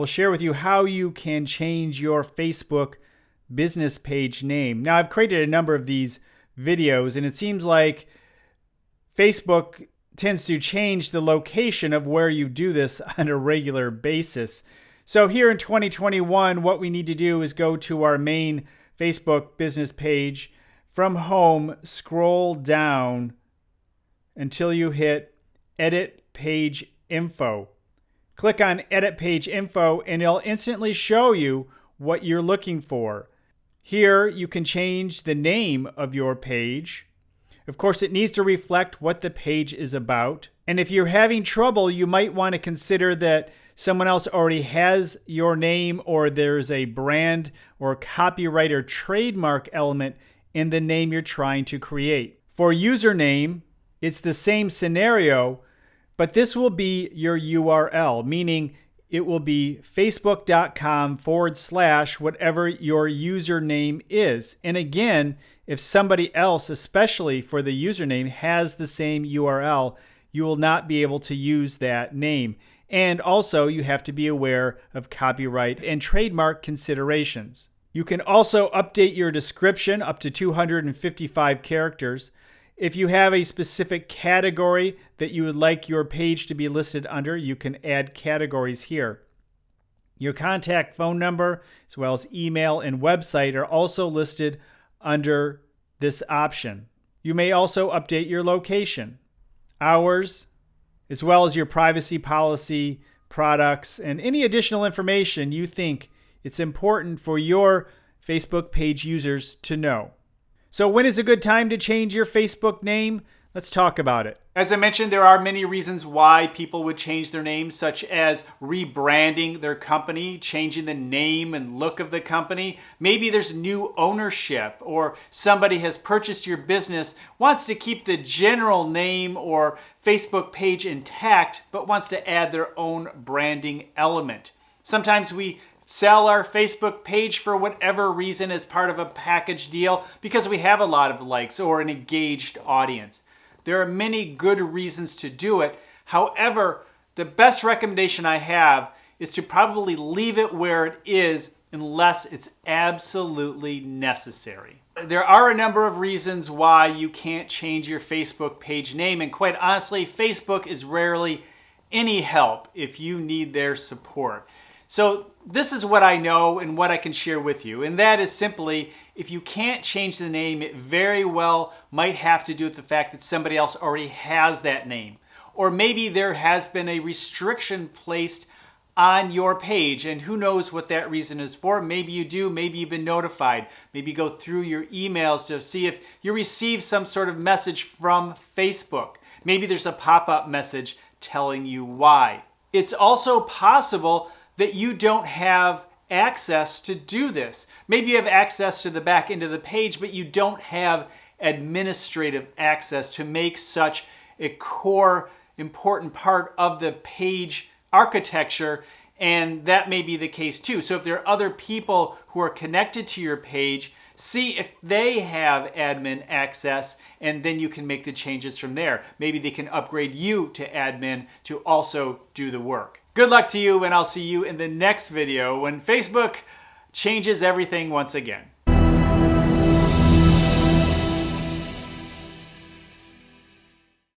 will share with you how you can change your Facebook business page name. Now, I've created a number of these videos, and it seems like Facebook tends to change the location of where you do this on a regular basis. So here in 2021, what we need to do is go to our main Facebook business page. From home, scroll down until you hit Edit Page Info. Click on Edit Page Info and it'll instantly show you what you're looking for. Here you can change the name of your page. Of course, it needs to reflect what the page is about. And if you're having trouble, you might want to consider that someone else already has your name, or there's a brand or copyright or trademark element in the name you're trying to create. For username, it's the same scenario, but this will be your URL, meaning it will be facebook.com/ whatever your username is. And again, if somebody else, especially for the username, has the same URL, you will not be able to use that name. And also, you have to be aware of copyright and trademark considerations. You can also update your description up to 255 characters. If you have a specific category that you would like your page to be listed under, you can add categories here. Your contact phone number, as well as email and website, are also listed under this option. You may also update your location, hours, as well as your privacy policy, products, and any additional information you think it's important for your Facebook page users to know. So when is a good time to change your Facebook name? Let's talk about it. As I mentioned, there are many reasons why people would change their name, such as rebranding their company, changing the name and look of the company. Maybe there's new ownership, or somebody has purchased your business, wants to keep the general name or Facebook page intact, but wants to add their own branding element. Sometimes we sell our Facebook page for whatever reason as part of a package deal because we have a lot of likes or an engaged audience. There are many good reasons to do it. However, the best recommendation I have is to probably leave it where it is unless it's absolutely necessary. There are a number of reasons why you can't change your Facebook page name, and quite honestly, Facebook is rarely any help if you need their support. So this is what I know and what I can share with you, and that is simply, if you can't change the name, it very well might have to do with the fact that somebody else already has that name. Or maybe there has been a restriction placed on your page, and who knows what that reason is for. Maybe you do, maybe you've been notified. Maybe go through your emails to see if you receive some sort of message from Facebook. Maybe there's a pop-up message telling you why. It's also possible that you don't have access to do this. Maybe you have access to the back end of the page, but you don't have administrative access to make such a core important part of the page architecture, and that may be the case too. So if there are other people who are connected to your page, see if they have admin access, and then you can make the changes from there. Maybe they can upgrade you to admin to also do the work. Good luck to you, and I'll see you in the next video when Facebook changes everything once again.